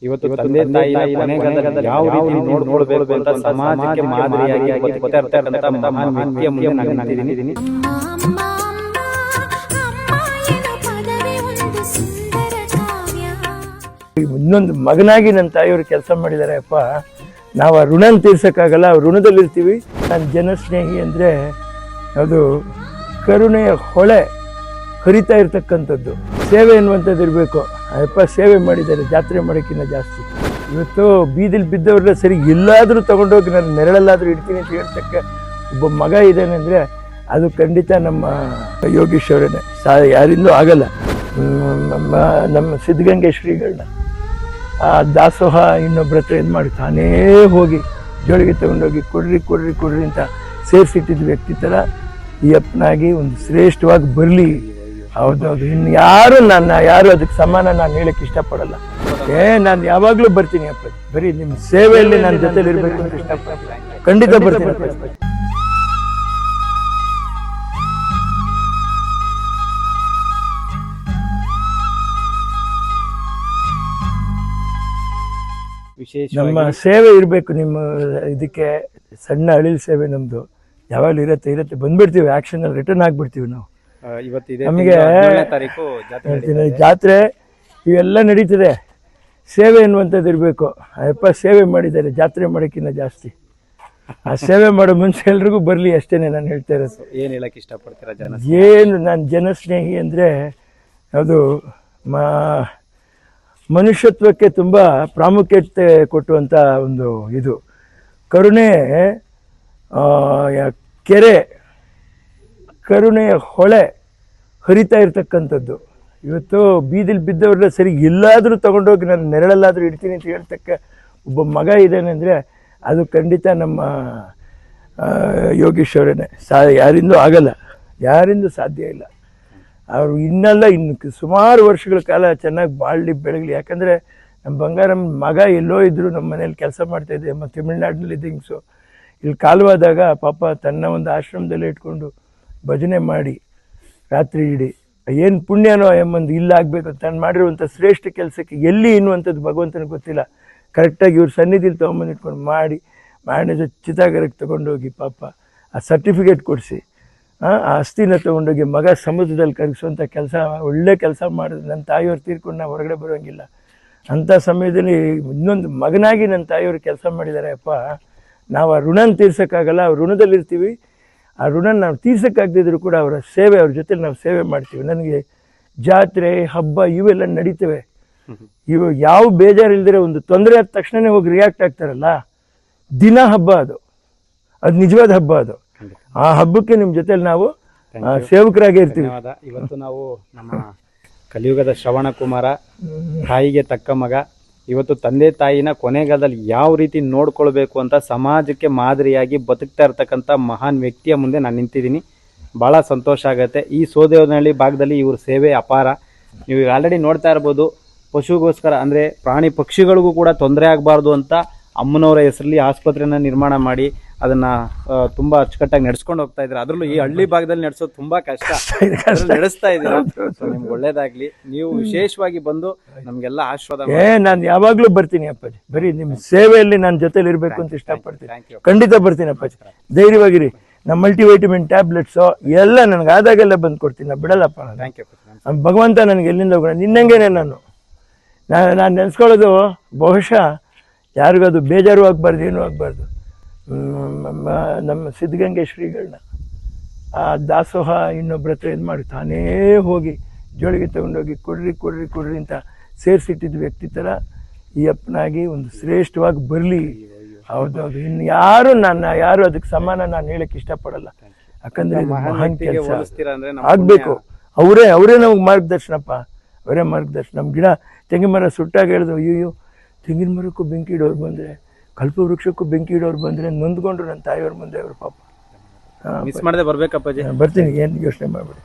ಇವತ್ತು ತಂದೆ ತಾಯಿನ ಕೊನೆಗಾಲದಲ್ಲಿ ಯಾವ ರೀತಿ ನೋಡಬೇಕು ಅಂತ ಸಮಾಜಕ್ಕೆ ಮಾದರಿಯಾಗಿ ಬದುಕ್ತಾ ಇರ್ತಕ್ಕಂಥ ಮಹಾನ್ ವ್ಯಕ್ತಿಯ ಮುಂದೆ ನಾನು ನಿಂತಿದ್ದೀನಿ. ಇನ್ನೊಂದು ಮಗನಾಗಿ ನನ್ನ ತಾಯಿಯವರು ಕೆಲಸ ಮಾಡಿದ್ದಾರೆ ಅಪ್ಪ. ನಾವು ಆ ಋಣ ತೀರ್ಸೋಕ್ಕಾಗಲ್ಲ, ಆ ಋಣದಲ್ಲಿರ್ತೀವಿ. ನಾನು ಜನಸ್ನೇಹಿ ಅಂದರೆ ಅದು ಕರುಣೆಯ ಹೊಳೆ ಹರಿತಾ ಇರ್ತಕ್ಕಂಥದ್ದು. ಸೇವೆ ಅನ್ನುವಂಥದ್ದು ಇರಬೇಕು. ಅಪ್ಪ ಸೇವೆ ಮಾಡಿದ್ದಾರೆ, ಜಾತ್ರೆ ಮಾಡೋಕ್ಕಿಂತ ಜಾಸ್ತಿ. ಇವತ್ತು ಬೀದಿಲಿ ಬಿದ್ದವ್ರನ್ನ ಸರಿ ಎಲ್ಲಾದರೂ ತೊಗೊಂಡೋಗಿ ನಾನು ನೆರಳಲ್ಲಾದರೂ ಇಡ್ತೀನಿ ಅಂತ ಹೇಳ್ತಕ್ಕ ಒಬ್ಬ ಮಗ ಇದ್ದಾನೆ ಅಂದರೆ ಅದು ಖಂಡಿತ ನಮ್ಮ ಯೋಗೀಶ್ ಅವರೇ. ಯಾರಿಂದೂ ಆಗಲ್ಲ. ನಮ್ಮ ಸಿದ್ಧಗಂಗೆ ಶ್ರೀಗಳನ್ನ ಆ ದಾಸೋಹ ಇನ್ನೊಬ್ಬರ ಹತ್ರ ಇದು ಮಾಡಿ ತಾನೇ ಹೋಗಿ ಜೋಳಿಗೆ ತಗೊಂಡೋಗಿ ಕೊಡ್ರಿ ಅಂತ ಸೇರಿಸಿಟ್ಟಿದ್ದ ವ್ಯಕ್ತಿ ಥರ ಈ ಅಪ್ಪನಾಗಿ ಒಂದು ಶ್ರೇಷ್ಠವಾಗಿ ಬರಲಿ. ಹೌದೌದು. ಇನ್ನು ಯಾರು ಅದಕ್ಕೆ ಸಮಾನ ನಾನು ಹೇಳಕ್ಕೆ ಇಷ್ಟಪಡಲ್ಲ. ನಾನು ಯಾವಾಗಲೂ ಬರ್ತೀನಿ ಅಪ್ಪ. ಬರೀ ನಿಮ್ಮ ಸೇವೆಯಲ್ಲಿ ನನ್ನ ಜೊತೆಲಿ ಇರಬೇಕು ಅಂತ ಇಷ್ಟಪಡ್ತೀನಿ. ಖಂಡಿತ ಬರ್ತೀನಿ ಅಪ್ಪ. ನಮ್ಮ ಸೇವೆ ಇರಬೇಕು. ನಿಮ್ಮ ಇದಕ್ಕೆ ಸಣ್ಣ ಅಳಿಲ್ ಸೇವೆ ನಮ್ಮದು ಯಾವಾಗಲೂ ಇರುತ್ತೆ. ಬಂದ್ಬಿಡ್ತೀವಿ, ಆ್ಯಕ್ಷನಲ್ಲಿ ರಿಟರ್ನ್ ಆಗಿಬಿಡ್ತೀವಿ ನಾವು. ನಮಗೆ ಜಾತ್ರೆ ಇವೆಲ್ಲ ನಡೀತದೆ. ಸೇವೆ ಅನ್ನುವಂಥದ್ದು ಇರಬೇಕು. ಅಪ್ಪ ಸೇವೆ ಮಾಡಿದ್ದಾರೆ, ಜಾತ್ರೆ ಮಾಡೋಕ್ಕಿಂತ ಜಾಸ್ತಿ. ಆ ಸೇವೆ ಮಾಡೋ ಮನುಷ್ಯ ಎಲ್ರಿಗೂ ಬರಲಿ ಅಷ್ಟೇ ನಾನು ಹೇಳ್ತಾ ಇರೋದು. ಏನು ಹೇಳಕ್ಕೆ ಇಷ್ಟಪಡ್ತೀರಾ? ನಾನು ಜನಸ್ನೇಹಿ ಅಂದರೆ ಅದು ಮನುಷ್ಯತ್ವಕ್ಕೆ ತುಂಬ ಪ್ರಾಮುಖ್ಯತೆ ಕೊಟ್ಟುವಂಥ ಒಂದು ಇದು. ಕರುಣೆ ಕೆರೆ, ಕರುಣೆಯ ಹೊಳೆ ಹರಿತಾ ಇರ್ತಕ್ಕಂಥದ್ದು. ಇವತ್ತು ಬೀದಿಲಿ ಬಿದ್ದವ್ರನ್ನ ಸರಿ ಎಲ್ಲಾದರೂ ತೊಗೊಂಡೋಗಿ ನಾನು ನೆರಳಲ್ಲಾದರೂ ಇಡ್ತೀನಿ ಅಂತ ಹೇಳ್ತಕ್ಕ ಒಬ್ಬ ಮಗ ಇದ್ದಾನೆ ಅಂದರೆ ಅದು ಖಂಡಿತ ನಮ್ಮ ಯೋಗೀಶ್ ಅವರೇ. ಯಾರಿಂದೂ ಆಗಲ್ಲ, ಯಾರಿಂದೂ ಸಾಧ್ಯ ಇಲ್ಲ. ಅವರು ಇನ್ನು ಸುಮಾರು ವರ್ಷಗಳ ಕಾಲ ಚೆನ್ನಾಗಿ ಬಾಳಲಿ, ಬೆಳಗಲಿ. ಯಾಕಂದರೆ ನಮ್ಮ ಬಂಗಾರಮ್ಮ ಮಗ ಎಲ್ಲೋ ಇದ್ದರು, ನಮ್ಮ ಮನೇಲಿ ಕೆಲಸ ಮಾಡ್ತಾಯಿದ್ದೆ. ತಮಿಳ್ನಾಡಿನಲ್ಲಿ ಥಿಂಗ್ಸು ಇಲ್ಲಿ ಕಾಲವಾದಾಗ ಪಾಪ ತನ್ನ ಒಂದು ಆಶ್ರಮದಲ್ಲೇ ಇಟ್ಕೊಂಡು ಭಜನೆ ಮಾಡಿ ರಾತ್ರಿ ಇಡೀ ಏನು ಪುಣ್ಯನೋ ಎಂಬಂದು ಇಲ್ಲ ಆಗಬೇಕು. ತಾನು ಮಾಡಿರುವಂಥ ಶ್ರೇಷ್ಠ ಕೆಲಸಕ್ಕೆ ಎಲ್ಲಿ ಇನ್ನುವಂಥದ್ದು ಭಗವಂತನಿಗೆ ಗೊತ್ತಿಲ್ಲ. ಕರೆಕ್ಟಾಗಿ ಇವ್ರ ಸನ್ನಿಧಿಲಿ ತೊಗೊಂಬಂದು ಇಟ್ಕೊಂಡು ಮಾಡಿ ಚಿತಾಗರಕ್ಕೆ ತೊಗೊಂಡೋಗಿ ಪಾಪ ಆ ಸರ್ಟಿಫಿಕೇಟ್ ಕೊಡಿಸಿ ಆ ಅಸ್ಥಿನ ತೊಗೊಂಡೋಗಿ ಮಗ ಸಮುದ್ರದಲ್ಲಿ ಕರಗಿಸುವಂಥ ಕೆಲಸ, ಒಳ್ಳೆ ಕೆಲಸ ಮಾಡಿದ್ರು. ನನ್ನ ತಾಯಿಯವ್ರು ತೀರ್ಕೊಂಡು ನಾವು ಹೊರಗಡೆ ಬರೋಂಗಿಲ್ಲ. ಅಂಥ ಸಮಯದಲ್ಲಿ ಇನ್ನೊಂದು ಮಗನಾಗಿ ನನ್ನ ತಾಯಿಯವರು ಕೆಲಸ ಮಾಡಿದ್ದಾರೆ ಅಪ್ಪ. ನಾವು ಆ ಋಣ ತೀರ್ಸೋಕ್ಕಾಗಲ್ಲ, ಆ ಋಣದಲ್ಲಿರ್ತೀವಿ. ಆ ಋಣ ನಾವು ತೀರ್ಸೋಕ್ಕಾಗದಿದ್ರು ಕೂಡ ಅವರ ಸೇವೆ, ಅವ್ರ ಜೊತೆಲಿ ನಾವು ಸೇವೆ ಮಾಡ್ತೀವಿ. ನನಗೆ ಜಾತ್ರೆ ಹಬ್ಬ ಇವೆಲ್ಲ ನಡೀತವೆ. ಇವು ಯಾವ ಬೇಜಾರಿಲ್ದಿರೋ ಒಂದು ತೊಂದರೆ ಆದ ತಕ್ಷಣವೇ ಹೋಗಿ ರಿಯಾಕ್ಟ್ ಆಗ್ತಾರಲ್ಲ, ದಿನ ಹಬ್ಬ ಅದು ನಿಜವಾದ ಹಬ್ಬ ಅದು. ಆ ಹಬ್ಬಕ್ಕೆ ನಿಮ್ಮ ಜೊತೆಲಿ ನಾವು ಸೇವಕರಾಗಿ ಇರ್ತೀವಿ. ಇವತ್ತು ನಾವು ನಮ್ಮ ಕಲಿಯುಗದ ಶ್ರವಣ ಕುಮಾರ, ತಾಯಿಗೆ ತಕ್ಕ ಮಗ, ಇವತ್ತು ತಂದೆ ತಾಯಿನ ಕೊನೆಗಾಲದಲ್ಲಿ ಯಾವ ರೀತಿ ನೋಡ್ಕೊಳ್ಬೇಕು ಅಂತ ಸಮಾಜಕ್ಕೆ ಮಾದರಿಯಾಗಿ ಬದುಕ್ತಾ ಇರ್ತಕ್ಕಂಥ ಮಹಾನ್ ವ್ಯಕ್ತಿಯ ಮುಂದೆ ನಾನು ನಿಂತಿದ್ದೀನಿ. ಭಾಳ ಸಂತೋಷ ಆಗುತ್ತೆ. ಈ ಸೋದೇವನಹಳ್ಳಿ ಭಾಗದಲ್ಲಿ ಇವ್ರ ಸೇವೆ ಅಪಾರ. ನೀವು ಆಲ್ರೆಡಿ ನೋಡ್ತಾ ಇರ್ಬೋದು, ಪಶುಗೋಸ್ಕರ ಅಂದರೆ ಪ್ರಾಣಿ ಪಕ್ಷಿಗಳಿಗೂ ಕೂಡ ತೊಂದರೆ ಆಗಬಾರ್ದು ಅಂತ ಅಮ್ಮನವರ ಹೆಸರಲ್ಲಿ ಆಸ್ಪತ್ರೆನ ನಿರ್ಮಾಣ ಮಾಡಿ ಅದನ್ನು ತುಂಬ ಅಚ್ಚುಕಟ್ಟಾಗಿ ನಡೆಸ್ಕೊಂಡು ಹೋಗ್ತಾ ಇದ್ದಾರೆ. ಅದರಲ್ಲೂ ಈ ಹಳ್ಳಿ ಭಾಗದಲ್ಲಿ ನಡೆಸೋದು ತುಂಬ ಕಷ್ಟ, ನಡೆಸ್ತಾ ಇದ್ದೀರಾ. ನಿಮ್ಗೆ ಒಳ್ಳೇದಾಗಲಿ. ನೀವು ವಿಶೇಷವಾಗಿ ಬಂದು ನಮಗೆಲ್ಲ ಆಶೀರ್ವಾದ. ನಾನು ಯಾವಾಗಲೂ ಬರ್ತೀನಿ ಅಪ್ಪಾಜಿ. ಬರೀ ನಿಮ್ಮ ಸೇವೆಯಲ್ಲಿ ನಾನು ಜೊತೆಲಿ ಇರಬೇಕು ಅಂತ ಇಷ್ಟಪಡ್ತೀನಿ. ಖಂಡಿತ ಬರ್ತೀನಿ ಅಪ್ಪಾಜಿ. ಧೈರ್ಯವಾಗಿರಿ. ನಮ್ಮ ಮಲ್ಟಿವೈಟಮಿನ್ ಟ್ಯಾಬ್ಲೆಟ್ಸು ಎಲ್ಲ ನನಗೆ ಆದಾಗೆಲ್ಲ ಬಂದು ಕೊಡ್ತೀನಿ. ನಾನು ಬಿಡಲ್ಲಪ್ಪ. ಭಗವಂತ ನನಗೆ ಎಲ್ಲಿಂದ ಹೋಗೋಣ. ನಿನ್ನಂಗೆನೆ ನಾನು ನೆನೆಸ್ಕೊಳ್ಳೋದು ಬಹುಶಃ ಯಾರಿಗೂ ಅದು ಬೇಜಾರು ಆಗಬಾರ್ದು, ಏನೂ ಆಗಬಾರ್ದು. ನಮ್ಮ ಸಿದ್ಧಗಂಗೆ ಶ್ರೀಗಳನ್ನ ಆ ದಾಸೋಹ ಇನ್ನೊಬ್ಬರ ಹತ್ರ ಇದು ಮಾಡಿ ತಾನೇ ಹೋಗಿ ಜೋಳಿಗೆ ತಗೊಂಡೋಗಿ ಕೊಡ್ರಿ ಅಂತ ಸೇರಿಸಿಟ್ಟಿದ್ದ ವ್ಯಕ್ತಿ ಥರ ಈ ಅಪ್ಪನಾಗಿ ಒಂದು ಶ್ರೇಷ್ಠವಾಗಿ ಬರಲಿ. ಹೌದೌದು. ಇನ್ನು ಯಾರು ಅದಕ್ಕೆ ಸಮಾನ ನಾನು ಹೇಳಕ್ಕೆ ಇಷ್ಟಪಡಲ್ಲ. ಯಾಕಂದರೆ ಮಹಾನ್ ಕೆಲಸ ಆಗಬೇಕು. ಅವರೇ ನಮಗೆ ಮಾರ್ಗದರ್ಶನಪ್ಪ. ಅವರೇ ಮಾರ್ಗದರ್ಶನ. ನಮ್ಮ ಗಿಡ ತೆಂಗಿನ ಮರ ಸುಟ್ಟಾಗ ಹೇಳಿದ್ರು, ಅಯ್ಯೋ ತೆಂಗಿನ ಮರಕ್ಕೂ ಬೆಂಕಿ ಇಡೋರು ಬಂದರೆ, ಕಲ್ಪವೃಕ್ಷಕ್ಕೂ ಬೆಂಕಿ ಇಡೋರು ಬಂದರೆ ನೊಂದ್ಕೊಂಡ್ರು ನನ್ನ ತಾಯಿಯವ್ರ ಮುಂದೆ ಅವರು ಪಾಪ. ಮಿಸ್ ಮಾಡದೆ ಬರ್ಬೇಕಪ್ಪಾಜಿ. ಬರ್ತೀನಿ, ಏನು ಯೋಚನೆ ಮಾಡಬೇಡಿ.